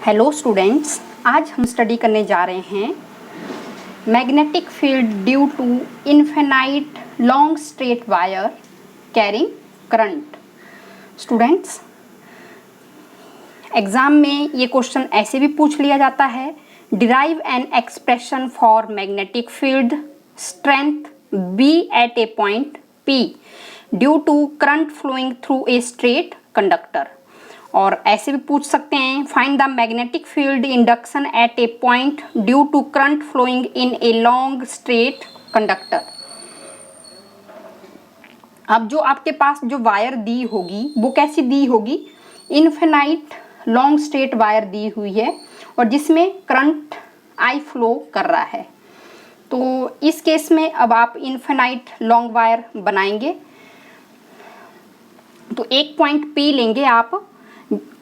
Hello students, आज हम study करने जा रहे हैं magnetic field due to infinite long straight wire carrying current. Students, exam में ये क्वेश्चन ऐसे भी पूछ लिया जाता है, derive an expression for magnetic field strength B at a point P due to current flowing through a straight conductor. और ऐसे भी पूछ सकते हैं, find the magnetic field induction at a point due to current flowing in a long straight conductor. अब जो आपके पास जो वायर दी होगी वो कैसी दी होगी, इनफिनाइट लॉन्ग स्ट्रेट वायर दी हुई है और जिसमें करंट आई फ्लो कर रहा है। तो इस केस में अब आप इनफिनाइट लॉन्ग वायर बनाएंगे तो एक पॉइंट पी लेंगे आप,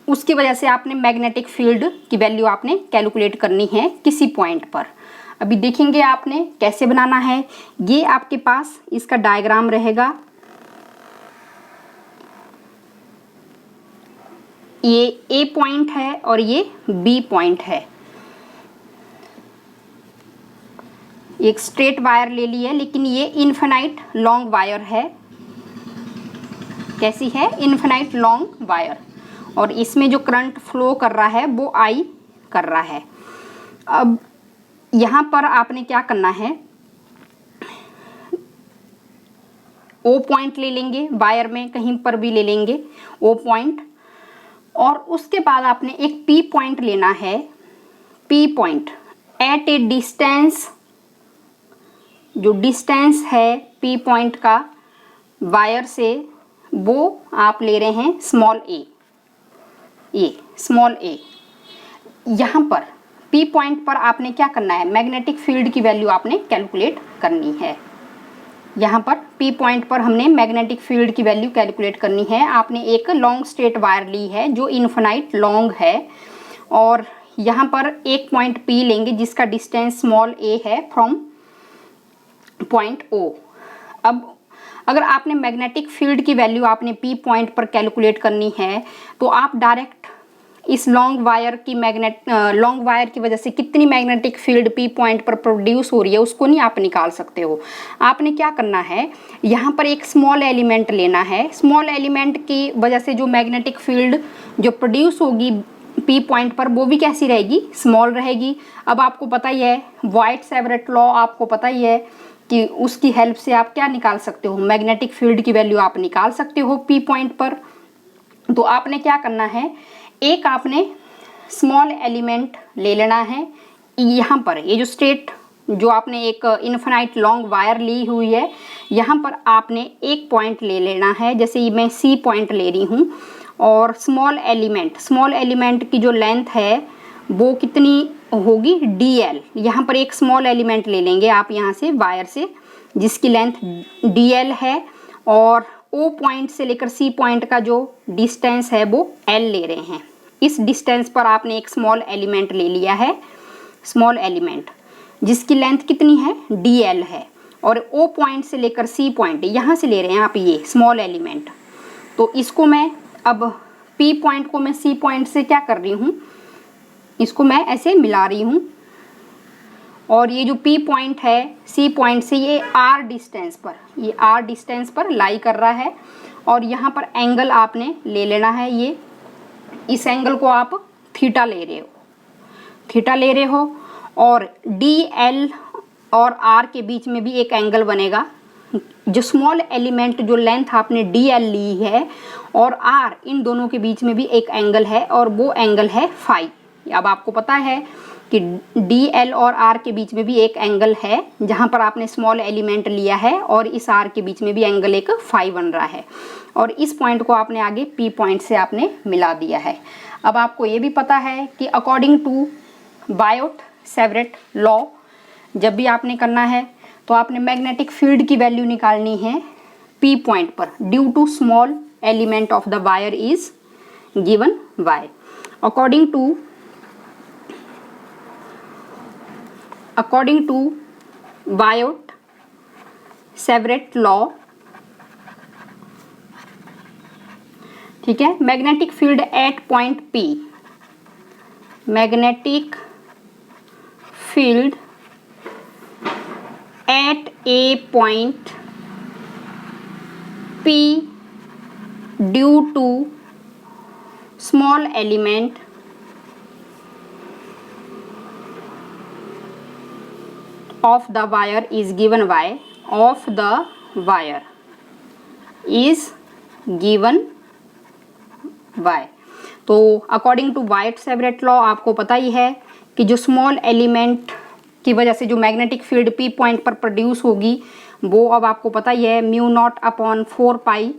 उसकी वजह से आपने मैग्नेटिक फील्ड की वैल्यू आपने कैलकुलेट करनी है किसी पॉइंट पर। अभी देखेंगे आपने कैसे बनाना है। ये आपके पास इसका डायग्राम रहेगा, ये ए पॉइंट है और ये बी पॉइंट है। एक स्ट्रेट वायर ले ली है लेकिन ये इनफिनाइट लॉन्ग वायर है। कैसी है? इनफिनाइट लॉन्ग वायर, और इसमें जो करंट फ्लो कर रहा है वो आई कर रहा है। अब यहाँ पर आपने क्या करना है, ओ पॉइंट ले लेंगे, वायर में कहीं पर भी ले लेंगे ओ पॉइंट, और उसके बाद आपने एक पी पॉइंट लेना है। P point at a distance, जो डिस्टेंस है पी पॉइंट का वायर से वो आप ले रहे हैं स्मॉल ए, ये स्मॉल ए। यहाँ पर पी पॉइंट पर आपने क्या करना है, मैग्नेटिक फील्ड की वैल्यू आपने कैलकुलेट करनी है। यहाँ पर पी पॉइंट पर हमने मैग्नेटिक फील्ड की वैल्यू कैलकुलेट करनी है। आपने एक लॉन्ग स्ट्रेट वायर ली है जो इनफिनाइट लॉन्ग है और यहाँ पर एक पॉइंट पी लेंगे जिसका डिस्टेंस स्मॉल ए है फ्रॉम पॉइंट ओ। अब अगर आपने मैग्नेटिक फील्ड की वैल्यू आपने पी पॉइंट पर कैलकुलेट करनी है तो आप डायरेक्ट इस लॉन्ग वायर की वजह से कितनी मैग्नेटिक फील्ड पी पॉइंट पर प्रोड्यूस हो रही है उसको नहीं आप निकाल सकते हो। आपने क्या करना है, यहाँ पर एक स्मॉल एलिमेंट लेना है। स्मॉल एलिमेंट की वजह से जो मैग्नेटिक फील्ड जो प्रोड्यूस होगी पी पॉइंट पर वो भी कैसी रहेगी, स्मॉल रहेगी। अब आपको पता ही है वाइट-सेवरेट लॉ, आपको पता ही है कि उसकी हेल्प से आप क्या निकाल सकते हो, मैग्नेटिक फील्ड की वैल्यू आप निकाल सकते हो पी पॉइंट पर। तो आपने क्या करना है, एक आपने स्मॉल एलिमेंट ले लेना है। यहाँ पर ये जो स्ट्रेट जो आपने एक इनफिनाइट लॉन्ग वायर ली हुई है, यहाँ पर आपने एक पॉइंट ले लेना है। जैसे मैं सी पॉइंट ले रही हूँ और स्मॉल एलिमेंट की जो लेंथ है वो कितनी होगी, DL। यहाँ पर एक स्मॉल एलिमेंट ले लेंगे आप यहाँ से वायर से जिसकी लेंथ DL है और O पॉइंट से लेकर C पॉइंट का जो डिस्टेंस है वो L ले रहे हैं। इस डिस्टेंस पर आपने एक स्मॉल एलिमेंट ले लिया है, स्मॉल एलिमेंट जिसकी लेंथ कितनी है, DL है, और O पॉइंट से लेकर C पॉइंट यहाँ से ले रहे हैं आप ये स्मॉल एलिमेंट। तो इसको मैं अब P पॉइंट को मैं C पॉइंट से क्या कर रही हूँ, इसको मैं ऐसे मिला रही हूँ और ये जो P पॉइंट है C पॉइंट से ये R डिस्टेंस पर लाई कर रहा है और यहाँ पर एंगल आपने ले लेना है। ये इस एंगल को आप थीटा ले रहे हो और DL और R के बीच में भी एक एंगल बनेगा। जो स्मॉल एलिमेंट जो लेंथ आपने DL ली है और R, इन दोनों के बीच में भी एक एंगल है और वो एंगल है फाई। अब आपको पता है कि DL और R के बीच में भी एक एंगल है जहाँ पर आपने स्मॉल एलिमेंट लिया है और इस R के बीच में भी एंगल एक फाई बन रहा है और इस पॉइंट को आपने आगे P पॉइंट से आपने मिला दिया है। अब आपको ये भी पता है कि अकॉर्डिंग टू बायोट-सेवरेट लॉ जब भी आपने करना है तो आपने मैग्नेटिक फील्ड की वैल्यू निकालनी है P पॉइंट पर due to small element of the wire is given Y। According to Biot Savart law, ठीक है, magnetic field at point P magnetic field at a point P due to small element of the wire is given by of the wire is given by। तो according to वाइट-सेवरेट law आपको पता ही है कि जो small element की वजह से जो मैग्नेटिक फील्ड P पॉइंट पर प्रोड्यूस होगी वो अब आपको पता ही है mu naught upon 4 pi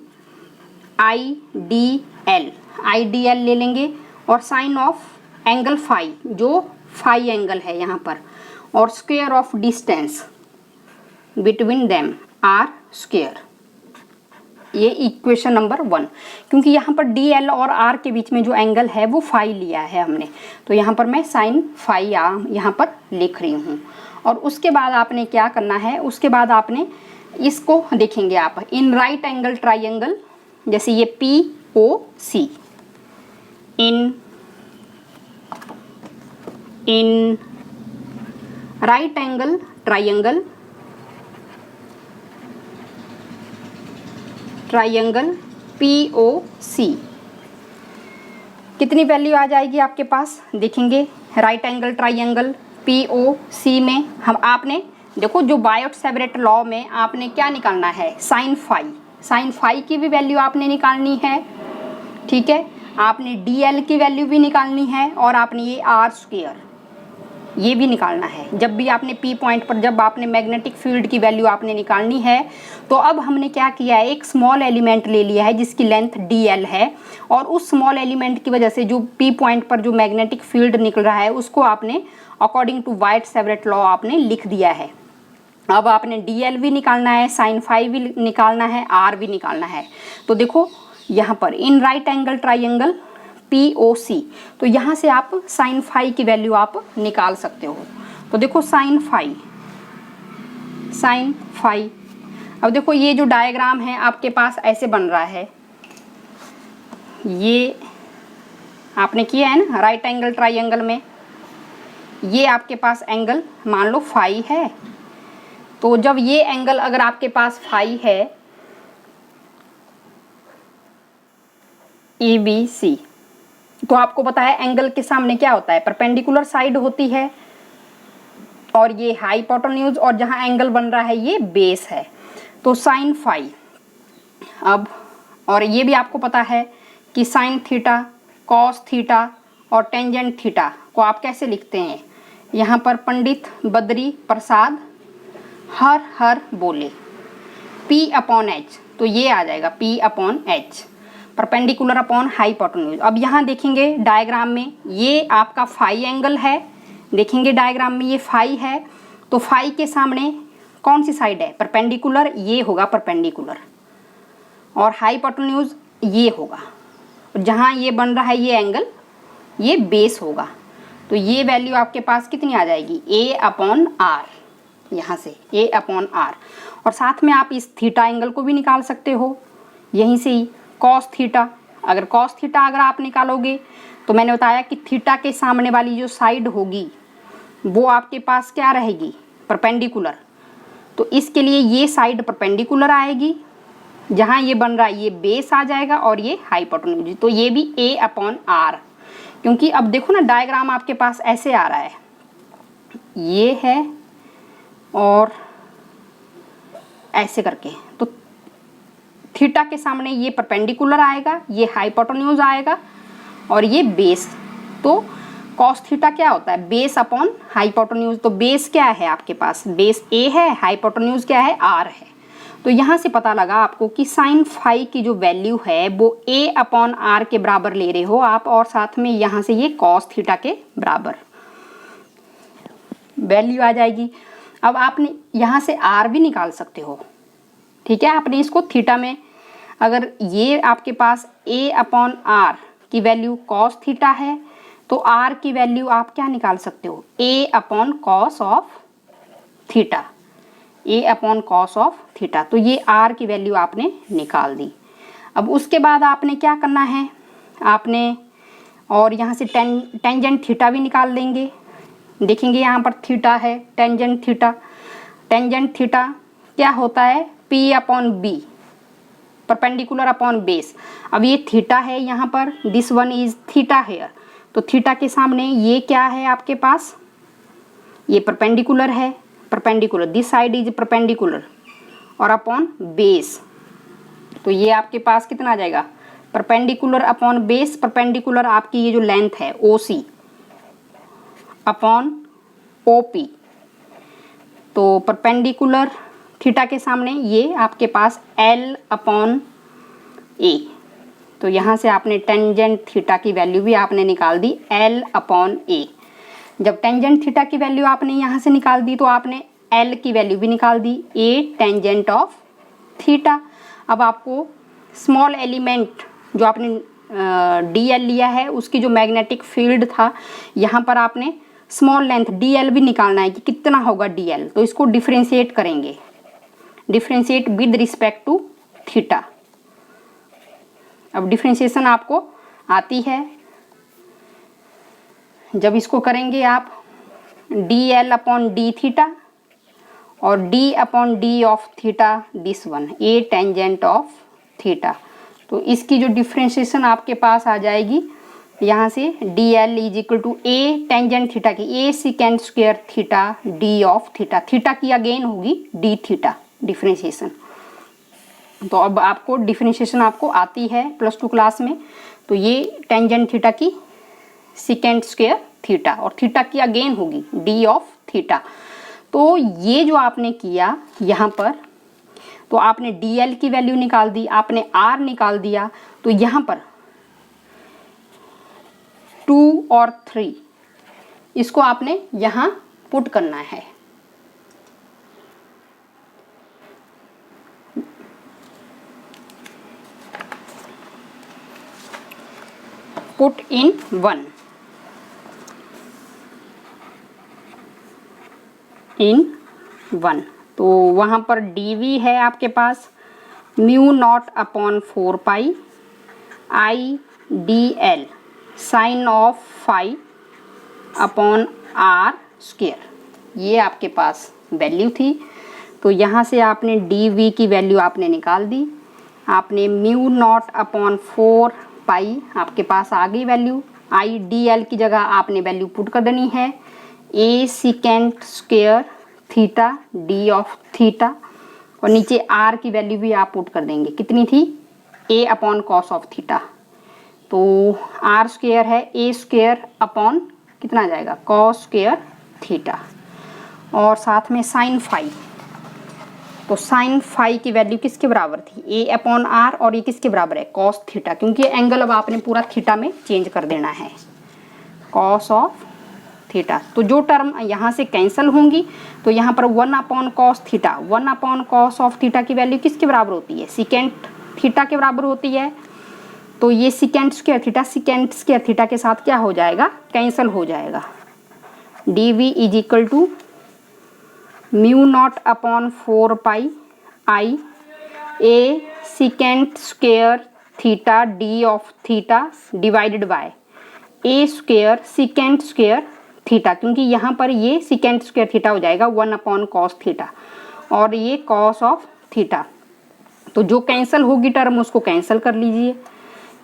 IDL ले लेंगे और साइन ऑफ एंगल फाई जो फाई एंगल है यहाँ पर और square of distance between them R square. ये इक्वेशन नंबर 1, क्योंकि यहाँ पर DL और R के बीच में जो एंगल है वो फाई लिया है हमने, तो यहाँ पर मैं साइन फाई यहाँ पर लिख रही हूँ। और उसके बाद आपने क्या करना है, उसके बाद आपने इसको देखेंगे आप इन राइट एंगल ट्राइंगल, जैसे ये POC in right angle triangle POC कितनी वैल्यू आ जाएगी आपके पास, देखेंगे राइट एंगल ट्राइंगल POC में हम आपने देखो जो वाइट-सेवरेट लॉ में आपने क्या निकालना है, साइन फाई की भी वैल्यू आपने निकालनी है, ठीक है। आपने DL की वैल्यू भी निकालनी है और आपने ये R स्क्वायर ये भी निकालना है। जब भी आपने P पॉइंट पर जब आपने मैग्नेटिक फील्ड की वैल्यू आपने निकालनी है, तो अब हमने क्या किया है, एक स्मॉल एलिमेंट ले लिया है जिसकी लेंथ DL है और उस स्मॉल एलिमेंट की वजह से जो P पॉइंट पर जो मैग्नेटिक फील्ड निकल रहा है उसको आपने अकॉर्डिंग टू वाइट-सेवरेट लॉ आपने लिख दिया है। अब आपने DL भी निकालना है, साइन फाई भी निकालना है, R भी निकालना है। तो देखो यहाँ पर in right angle triangle POC, तो यहाँ से आप साइन फाई की वैल्यू आप निकाल सकते हो। तो देखो साइन फाई अब देखो ये जो डायग्राम है आपके पास ऐसे बन रहा है, ये आपने किया है ना राइट एंगल ट्राइंगल में, ये आपके पास एंगल मान लो फाई है। तो जब ये एंगल अगर आपके पास फाई है EBC, तो आपको पता है एंगल के सामने क्या होता है, परपेंडिकुलर साइड होती है और ये हाइपोटेन्यूज और जहां एंगल बन रहा है ये बेस है। तो साइन फाई अब, और ये भी आपको पता है कि साइन थीटा, कॉस थीटा और टेंजेंट थीटा को आप कैसे लिखते हैं, यहाँ पर पंडित बद्री प्रसाद हर बोले P अपॉन H, तो ये आ जाएगा P upon H perpendicular upon hypotenuse. अब यहाँ देखेंगे डायग्राम में ये आपका फाई एंगल है, देखेंगे डायग्राम में ये फाई है, तो फाई के सामने कौन सी साइड है, परपेंडिकुलर, ये होगा परपेंडिकुलर और हाइपोटेन्यूज ये होगा। जहाँ ये बन रहा है ये एंगल ये बेस होगा। तो ये वैल्यू आपके पास कितनी आ जाएगी, A अपॉन R, यहाँ से A अपॉन R। और साथ में आप इस थीटा एंगल को भी निकाल सकते हो यहीं से ही, कॉस थीटा। अगर कॉस थीटा अगर आप निकालोगे तो मैंने बताया कि थीटा के सामने वाली जो साइड होगी वो आपके पास क्या रहेगी, परपेंडिकुलर। तो इसके लिए ये साइड परपेंडिकुलर आएगी, जहाँ ये बन रहा है ये बेस आ जाएगा और ये हाइपोटेन्यूज, तो ये भी A अपॉन R। क्योंकि अब देखो ना डायग्राम आपके पास ऐसे आ रहा है, ये है और ऐसे करके, तो थीटा के सामने ये परपेंडिकुलर आएगा, ये हाइपोटेन्यूज आएगा और ये बेस। तो कॉस थीटा क्या होता है, बेस अपॉन हाइपोटेन्यूज। तो बेस क्या है आपके पास, बेस A है, हाइपोटेन्यूज क्या है, R है। तो यहाँ से पता लगा आपको कि साइन फाई की जो वैल्यू है वो A अपॉन R के बराबर ले रहे हो आप, और साथ में यहाँ से ये कॉस थीटा के बराबर वैल्यू आ जाएगी। अब आपने यहाँ से R भी निकाल सकते हो, ठीक है। आपने इसको थीटा में, अगर ये आपके पास A अपॉन R की वैल्यू कॉस थीटा है तो R की वैल्यू आप क्या निकाल सकते हो, A upon cos of theta, A upon cos of theta. तो ये R की वैल्यू आपने निकाल दी। अब उसके बाद आपने क्या करना है, आपने और यहाँ से टेंजेंट थीटा भी निकाल लेंगे। देखेंगे यहाँ पर थीटा है, टेंजेंट थीटा। टेंजेंट थीटा क्या होता है, P upon B, perpendicular upon base. अब ये थीटा है यहाँ पर, this one is theta here, तो थीटा के सामने ये क्या है आपके पास, ये परपेंडिकुलर है, perpendicular, this side is perpendicular और अपॉन बेस, तो ये आपके पास कितना आ जाएगा, परपेंडिकुलर अपॉन बेस, परपेंडिकुलर आपकी ये जो लेंथ है OC अपॉन OP, तो परपेंडिकुलर थीटा के सामने ये आपके पास L अपॉन A, तो यहाँ से आपने टेंजेंट थीटा की वैल्यू भी आपने निकाल दी L अपॉन A। जब टेंजेंट थीटा की वैल्यू आपने यहाँ से निकाल दी तो आपने L की वैल्यू भी निकाल दी, A टेंजेंट ऑफ थीटा। अब आपको स्मॉल एलिमेंट जो आपने DL लिया है उसकी जो मैग्नेटिक फील्ड था, यहाँ पर आपने स्मॉल लेंथ DL भी निकालना है कि कितना होगा DL, तो इसको डिफ्रेंशिएट करेंगे, differentiate with respect to theta. अब डिफ्रेंशिएशन आपको आती है, जब इसको करेंगे आप DL अपॉन D थीटा और D upon D of theta, this one A tangent of theta, तो इसकी जो डिफ्रेंशिएशन आपके पास आ जाएगी यहाँ से DL is equal to A tangent theta की A second square theta D of theta, theta की अगेन होगी D थीटा डिफ्रेंशिएशन। तो अब आपको डिफ्रेंशिएशन आपको आती है +2 क्लास में, तो ये टेंजेंट थीटा की सेकेंड स्क्वायर थीटा और थीटा की अगेन होगी D ऑफ थीटा। तो ये जो आपने किया यहाँ पर, तो आपने DL की वैल्यू निकाल दी, आपने R निकाल दिया, तो यहाँ पर 2 और 3 इसको आपने यहाँ पुट करना है। पुट इन 1 तो वहाँ पर dV है आपके पास mu naught upon 4 pi IDL sine of phi upon R square, ये आपके पास वैल्यू थी। तो यहाँ से आपने dV की वैल्यू आपने निकाल दी, आपने म्यू नॉट अपॉन 4 पाई आपके पास आ गई वैल्यू, IDL की जगह आपने वैल्यू पुट कर देनी है A second square theta D of theta, और नीचे R की वैल्यू भी आप पुट कर देंगे, कितनी थी A upon cos of theta, तो R स्क्वायर है A स्क्वायर अपॉन कितना आ जाएगा कॉस स्क्वायर थीटा, और साथ में साइन फाई, तो साइन फाई की वैल्यू किसके बराबर थी A अपॉन R, और ये किसके बराबर है कॉस थीटा, क्योंकि एंगल अब आपने पूरा थीटा में चेंज कर देना है, कॉस ऑफ थीटा। तो जो टर्म यहाँ से कैंसिल होंगी, तो यहाँ पर 1 upon cos theta, 1 upon cos of theta की वैल्यू किसके बराबर होती है सेकेंड थीटा के बराबर होती है, तो ये सेकेंड स्क्वायर थीटा के साथ क्या हो जाएगा कैंसिल हो जाएगा, dV is equal to mu naught upon 4 pi I A second square theta D of theta divided by A square second square theta, क्योंकि यहाँ पर ये सेकेंड स्क्वायर थीटा हो जाएगा 1 अपॉन कॉस थीटा और ये कॉस ऑफ थीटा, तो जो कैंसिल होगी टर्म उसको कैंसिल कर लीजिए,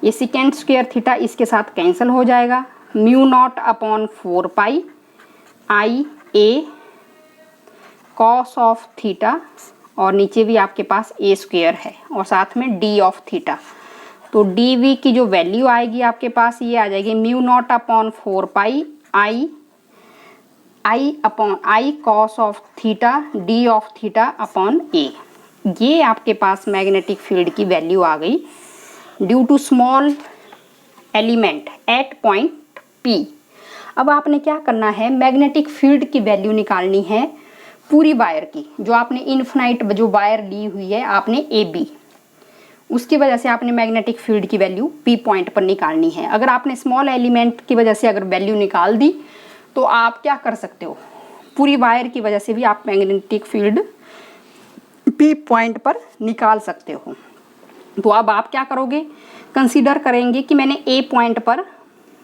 ये सेकेंड स्क्वायर थीटा इसके साथ कैंसिल हो जाएगा, mu naught upon 4 pi I A cos of theta, और नीचे भी आपके पास A स्क्वायर है और साथ में D ऑफ थीटा, तो dV की जो वैल्यू आएगी आपके पास ये आ जाएगी mu naught upon 4 pi I cos of theta D of theta upon A। ये आपके पास मैग्नेटिक फील्ड की वैल्यू आ गई due to small element at point P। अब आपने क्या करना है, मैग्नेटिक फील्ड की वैल्यू निकालनी है पूरी वायर की, जो आपने इनफिनाइट जो वायर ली हुई है आपने AB, उसकी वजह से आपने मैग्नेटिक फील्ड की वैल्यू P पॉइंट पर निकालनी है। अगर आपने स्मॉल एलिमेंट की वजह से अगर वैल्यू निकाल दी तो आप क्या कर सकते हो, पूरी वायर की वजह से भी आप मैग्नेटिक फील्ड P पॉइंट पर निकाल सकते हो। तो अब आप क्या करोगे, कंसीडर करेंगे कि मैंने A पॉइंट पर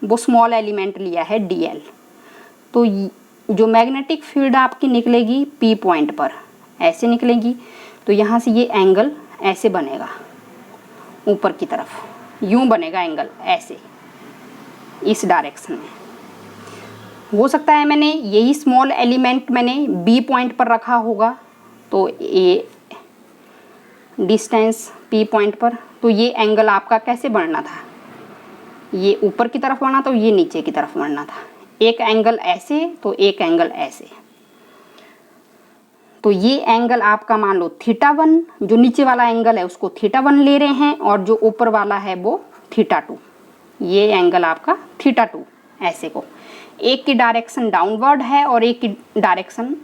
वो स्मॉल एलिमेंट लिया है dl। तो जो मैग्नेटिक फील्ड आपकी निकलेगी P पॉइंट पर ऐसे निकलेगी, तो यहाँ से ये एंगल ऐसे बनेगा, ऊपर की तरफ यूं बनेगा एंगल ऐसे, इस डायरेक्शन में। हो सकता है मैंने यही स्मॉल एलिमेंट मैंने B पॉइंट पर रखा होगा, तो ये डिस्टेंस P पॉइंट पर, तो ये एंगल आपका कैसे बढ़ना था, ये ऊपर की तरफ बढ़ना, तो ये नीचे की तरफ बढ़ना था। एक एंगल ऐसे तो एक एंगल ऐसे, तो ये एंगल आपका मान लो θ1, जो नीचे वाला एंगल है उसको θ1 ले रहे हैं, और जो ऊपर वाला है वो θ2। ये एंगल आपका θ2 ऐसे को, एक की डायरेक्शन डाउनवर्ड है और एक की डायरेक्शन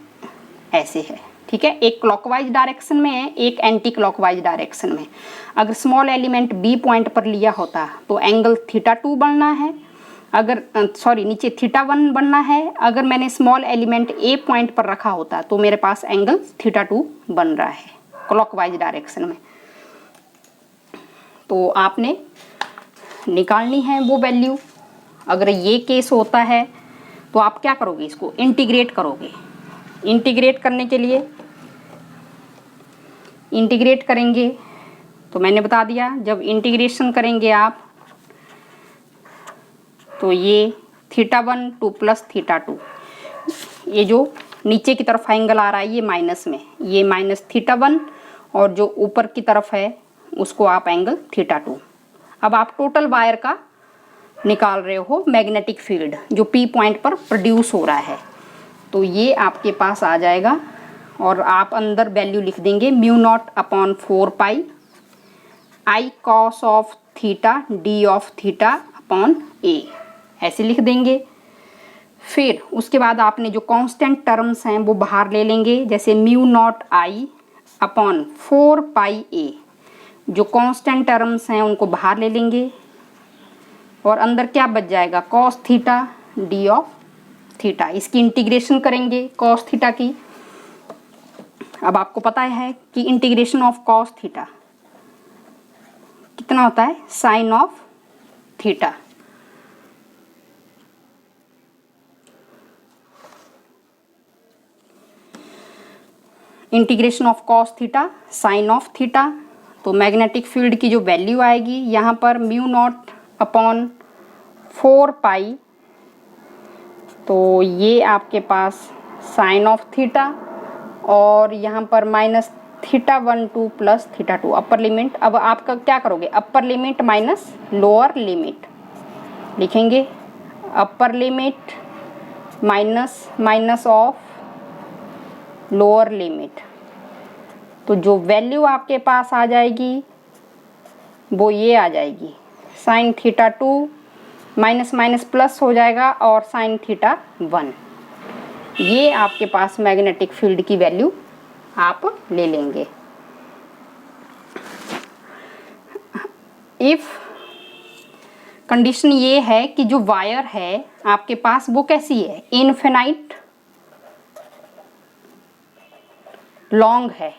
ऐसे है, ठीक है। एक क्लॉकवाइज डायरेक्शन में है, एक एंटी क्लॉकवाइज डायरेक्शन में। अगर स्मॉल एलिमेंट B पॉइंट पर लिया होता तो एंगल θ2 बनना है, अगर सॉरी नीचे θ1 बनना है। अगर मैंने स्मॉल एलिमेंट A पॉइंट पर रखा होता तो मेरे पास एंगल θ2 बन रहा है क्लॉकवाइज डायरेक्शन में। तो आपने निकालनी है वो वैल्यू। अगर ये केस होता है तो आप क्या करोगे, इसको इंटीग्रेट करोगे। इंटीग्रेट करने के लिए इंटीग्रेट करेंगे तो मैंने बता दिया, जब इंटीग्रेशन करेंगे आप तो ये θ1 टू प्लस θ2, ये जो नीचे की तरफ एंगल आ रहा है ये माइनस में, ये माइनस θ1, और जो ऊपर की तरफ है उसको आप एंगल θ2। अब आप टोटल वायर का निकाल रहे हो मैग्नेटिक फील्ड जो P पॉइंट पर प्रोड्यूस हो रहा है, तो ये आपके पास आ जाएगा, और आप अंदर वैल्यू लिख देंगे μ0/4π I cos of theta D of theta upon A, ऐसे लिख देंगे। फिर उसके बाद आपने जो कांस्टेंट टर्म्स हैं वो बाहर ले लेंगे, जैसे μ0I/4πA, जो कांस्टेंट टर्म्स हैं उनको बाहर ले लेंगे, और अंदर क्या बच जाएगा, cos theta D of theta. इसकी इंटीग्रेशन करेंगे cos थीटा की। अब आपको पता है कि इंटीग्रेशन ऑफ cos थीटा कितना होता है, sine of theta. Integration of cos theta sine of theta. तो मैग्नेटिक फील्ड की जो वैल्यू आएगी यहाँ पर μ0/4π, तो ये आपके पास साइन ऑफ थीटा, और यहाँ पर minus θ1 to plus θ2 upper limit. अब आपका क्या करोगे, upper limit minus lower limit लिखेंगे, upper limit minus of lower limit. तो जो वैल्यू आपके पास आ जाएगी वो ये आ जाएगी, साइन θ2 माइनस माइनस प्लस हो जाएगा और साइन θ1। ये आपके पास मैग्नेटिक फील्ड की वैल्यू आप ले लेंगे। इफ कंडीशन ये है कि जो वायर है आपके पास वो कैसी है, इनफिनाइट लॉन्ग है,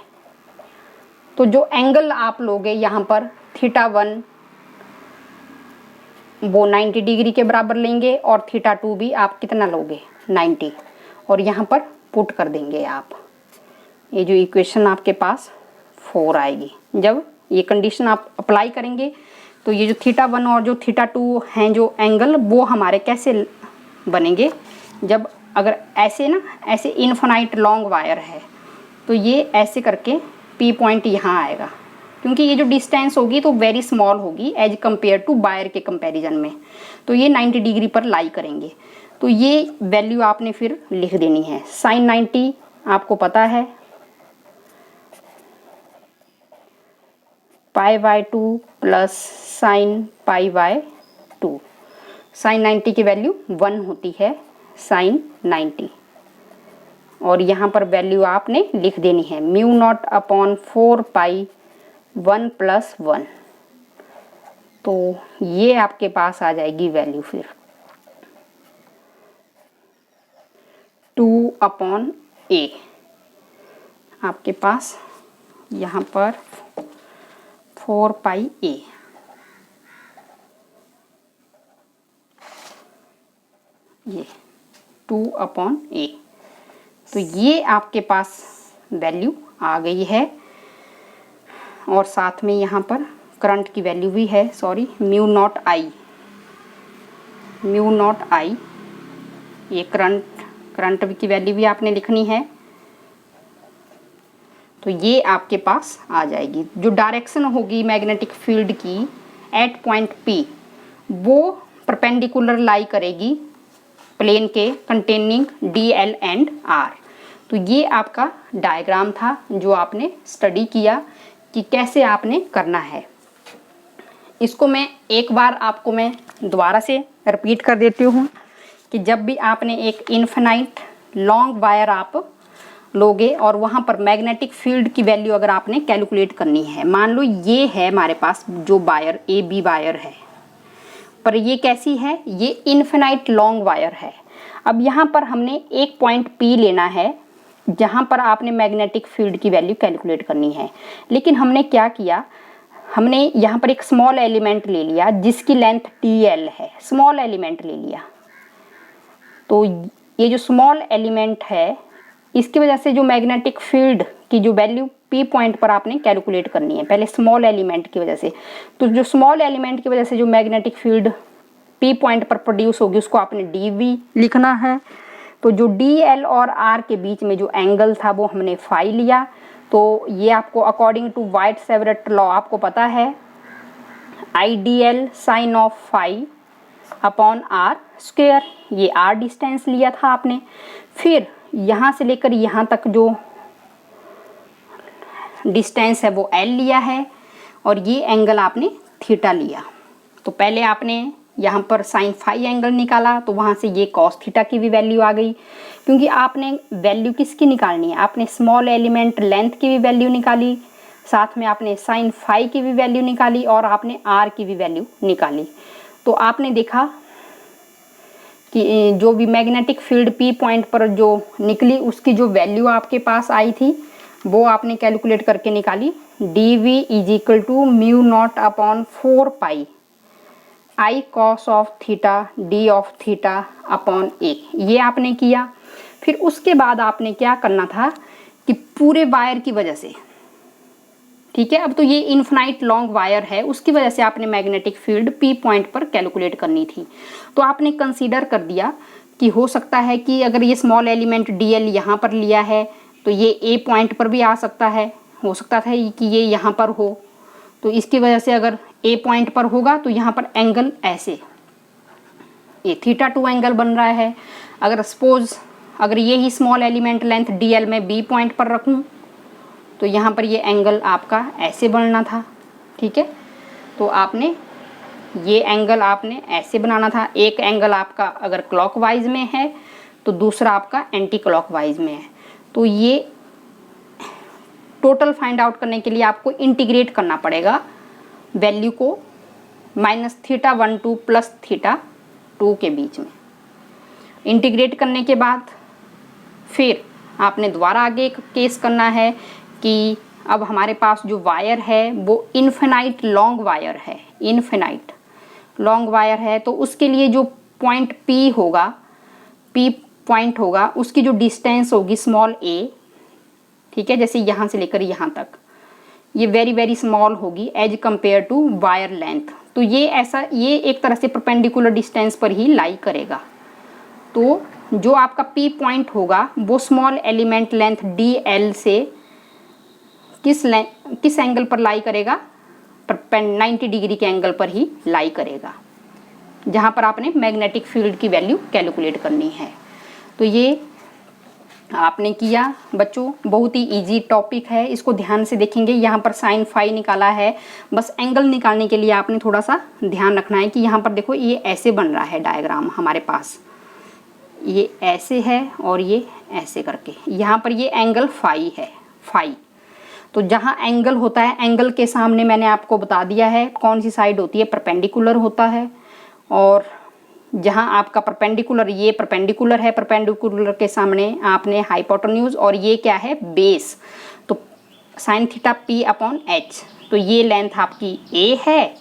तो जो एंगल आप लोगे यहाँ पर θ1 वो 90 डिग्री के बराबर लेंगे, और θ2 भी आप कितना लोगे, 90, और यहाँ पर पुट कर देंगे आप। ये जो इक्वेशन आपके पास 4 आएगी। जब ये कंडीशन आप अप्लाई करेंगे तो ये जो θ1 और जो θ2 हैं जो एंगल, वो हमारे कैसे बनेंगे, जब अगर ऐसे ना ऐसे इनफिनाइट लॉन्ग वायर है तो ये ऐसे करके P पॉइंट यहाँ आएगा, क्योंकि ये जो डिस्टेंस होगी तो वेरी स्मॉल होगी एज कंपेयर टू वायर के कंपैरिजन में, तो ये 90 डिग्री पर लाई करेंगे। तो ये वैल्यू आपने फिर लिख देनी है। साइन 90 आपको पता है π/2 प्लस साइन π/2। साइन 90 की वैल्यू 1 होती है, साइन 90, और यहाँ पर वैल्यू आपने लिख देनी है μ0/4π 1 + 1। तो ये आपके पास आ जाएगी वैल्यू फिर 2/A। आपके पास यहाँ पर 4πA। ये 2/a। तो ये आपके पास वैल्यू आ गई है और साथ में यहाँ पर करंट की वैल्यू भी है, सॉरी म्यू नॉट आई, ये करंट की वैल्यू भी आपने लिखनी है। तो ये आपके पास आ जाएगी। जो डायरेक्शन होगी मैग्नेटिक फील्ड की एट पॉइंट P, वो परपेंडिकुलर लाई करेगी प्लेन के कंटेनिंग DL एंड R। तो ये आपका डायग्राम था जो आपने स्टडी किया कि कैसे आपने करना है। इसको मैं एक बार आपको मैं दोबारा से रिपीट कर देती हूँ कि जब भी आपने एक इन्फिनाइट लॉन्ग वायर आप लोगे और वहाँ पर मैग्नेटिक फील्ड की वैल्यू अगर आपने कैलकुलेट करनी है, मान लो ये है हमारे पास जो वायर AB वायर है, पर ये कैसी है, ये इन्फिनाइट लॉन्ग वायर है। अब यहाँ पर हमने एक पॉइंट P लेना है जहाँ पर आपने मैग्नेटिक फील्ड की वैल्यू कैलकुलेट करनी है। लेकिन हमने क्या किया, हमने यहाँ पर एक स्मॉल एलिमेंट ले लिया जिसकी लेंथ TL है, स्मॉल एलिमेंट ले लिया। तो ये जो स्मॉल एलिमेंट है इसकी वजह से जो मैग्नेटिक फील्ड की जो वैल्यू P पॉइंट पर आपने कैलकुलेट करनी है, पहले स्मॉल एलिमेंट की वजह से। तो जो स्मॉल एलिमेंट की वजह से जो मैग्नेटिक फील्ड P पॉइंट पर प्रोड्यूस होगी उसको आपने DV लिखना है। तो जो DL और R के बीच में जो एंगल था वो हमने फाई लिया। तो ये आपको according to Biot Savart law आपको पता है, IDL sine of phi upon R square, ये R डिस्टेंस लिया था आपने। फिर यहाँ से लेकर यहाँ तक जो डिस्टेंस है वो L लिया है और ये एंगल आपने थीटा लिया। तो पहले आपने यहाँ पर साइन फाई एंगल निकाला, तो वहाँ से ये कॉस थीटा की भी वैल्यू आ गई, क्योंकि आपने वैल्यू किसकी निकालनी है, आपने स्मॉल एलिमेंट लेंथ की भी वैल्यू निकाली, साथ में आपने साइन फाई की भी वैल्यू निकाली और आपने R की भी वैल्यू निकाली। तो आपने देखा कि जो भी मैग्नेटिक फील्ड P पॉइंट पर जो निकली उसकी जो वैल्यू आपके पास आई थी वो आपने कैलकुलेट करके निकाली, DV is equal to mu naught upon 4 I cos of theta D of theta upon A, ये आपने किया। फिर उसके बाद आपने क्या करना था कि पूरे वायर की वजह से, ठीक है, अब तो ये इन्फिनाइट लॉन्ग वायर है, उसकी वजह से आपने मैग्नेटिक फील्ड P पॉइंट पर कैलकुलेट करनी थी। तो आपने कंसीडर कर दिया कि हो सकता है कि अगर ये स्मॉल एलिमेंट DL यहाँ पर लिया है तो ये A पॉइंट पर भी आ सकता है, हो सकता था कि ये यहाँ पर हो। तो इसकी वजह से अगर A पॉइंट पर होगा तो यहाँ पर एंगल ऐसे, ये θ2 एंगल बन रहा है। अगर सपोज अगर ये ही स्मॉल एलिमेंट लेंथ DL में B पॉइंट पर रखूँ तो यहाँ पर ये एंगल आपका ऐसे बनना था, ठीक है। तो आपने ये एंगल आपने ऐसे बनाना था। एक एंगल आपका अगर क्लॉकवाइज में है तो दूसरा आपका एंटी क्लॉकवाइज में है। तो ये टोटल फाइंड आउट करने के लिए आपको इंटीग्रेट करना पड़ेगा वैल्यू को -θ12 प्लस θ2 के बीच में। इंटीग्रेट करने के बाद फिर आपने दोबारा आगे एक केस करना है कि अब हमारे पास जो वायर है वो इन्फिनाइट लॉन्ग वायर है, इन्फिनाइट लॉन्ग वायर है। तो उसके लिए जो पॉइंट P होगा, P पॉइंट होगा, उसकी जो डिस्टेंस होगी स्मॉल a, ठीक है, जैसे यहाँ से लेकर यहाँ तक ये वेरी वेरी स्मॉल होगी as compare to wire length. तो ये ऐसा, ये एक तरह से परपेंडिकुलर डिस्टेंस पर ही लाई करेगा। तो जो आपका P पॉइंट होगा वो स्मॉल एलिमेंट लेंथ DL से किस एंगल पर लाई करेगा, 90 डिग्री के एंगल पर ही लाई करेगा, जहाँ पर आपने मैग्नेटिक फील्ड की वैल्यू कैलकुलेट करनी है। तो ये आपने किया बच्चों, बहुत ही इजी टॉपिक है, इसको ध्यान से देखेंगे। यहाँ पर साइन फाई निकाला है, बस एंगल निकालने के लिए आपने थोड़ा सा ध्यान रखना है कि यहाँ पर देखो ये ऐसे बन रहा है डायग्राम हमारे पास, ये ऐसे है और ये ऐसे करके, यहाँ पर ये एंगल फाई है, फाई। तो जहाँ एंगल होता है, एंगल के सामने मैंने आपको बता दिया है कौन सी साइड होती है, परपेंडिकुलर होता है। और जहाँ आपका परपेंडिकुलर, ये परपेंडिकुलर है, परपेंडिकुलर के सामने आपने हाइपोटेन्यूज, और ये क्या है, बेस। तो sine theta P upon H, तो ये लेंथ आपकी A है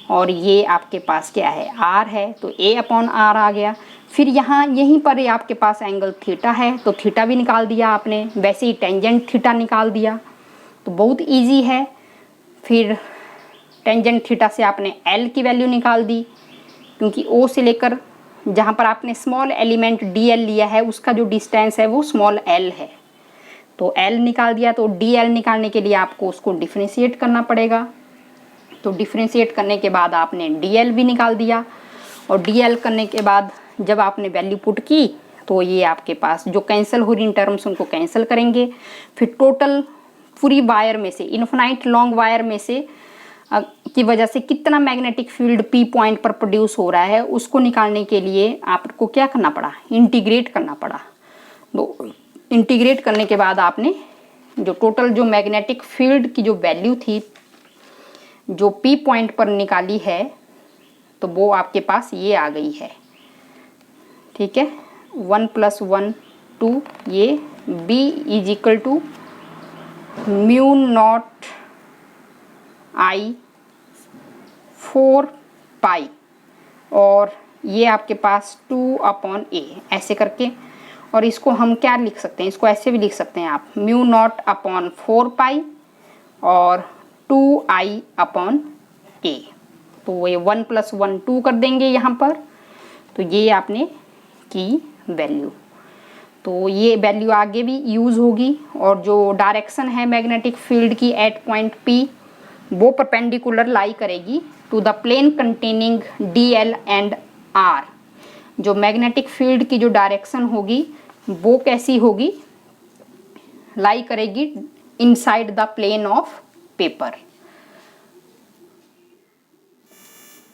और ये आपके पास क्या है, R है, तो A अपॉन R आ गया। फिर यहाँ यहीं पर ये आपके पास एंगल थीटा है, तो थीटा भी निकाल दिया आपने। वैसे ही टेंजेंट थीटा निकाल दिया, तो बहुत इजी है। फिर टेंजेंट थीटा से आपने एल की वैल्यू निकाल दी, क्योंकि ओ से लेकर जहाँ पर आपने स्मॉल एलिमेंट डी एल लिया है उसका जो डिस्टेंस है वो स्मॉल एल है, तो एल निकाल दिया। तो डी एल निकालने के लिए आपको उसको डिफ्रेंशिएट करना पड़ेगा, तो डिफ्रेंशिएट करने के बाद आपने डी एल भी निकाल दिया। और डी एल करने के बाद जब आपने वैल्यू पुट की तो ये आपके पास जो कैंसिल हो रही इन टर्म्स उनको कैंसिल करेंगे। फिर टोटल पूरी वायर में से, इन्फिनाइट लॉन्ग वायर में से की वजह से कितना मैग्नेटिक फील्ड पी पॉइंट पर प्रोड्यूस हो रहा है उसको निकालने के लिए आपको क्या करना पड़ा, इंटीग्रेट करना पड़ा। तो इंटीग्रेट करने के बाद आपने जो टोटल जो मैग्नेटिक फील्ड की जो वैल्यू थी जो पी पॉइंट पर निकाली है, तो वो आपके पास ये आ गई है। ठीक है, 1 + 1 2, ये B = μ0 I 4π, और ये आपके पास 2/a ऐसे करके। और इसको हम क्या लिख सकते हैं, इसको ऐसे भी लिख सकते हैं आप, μ0 4π और 2I/a। तो ये 1 + 1 2 कर देंगे यहाँ पर, तो ये आपने की वैल्यू। तो ये वैल्यू आगे भी यूज़ होगी। और जो डायरेक्शन है मैग्नेटिक फील्ड की एट पॉइंट P, वो परपेंडिकुलर लाई करेगी to the plane containing DL and R। जो मैग्नेटिक फील्ड की जो डायरेक्शन होगी वो कैसी होगी, लाई करेगी inside the plane of paper.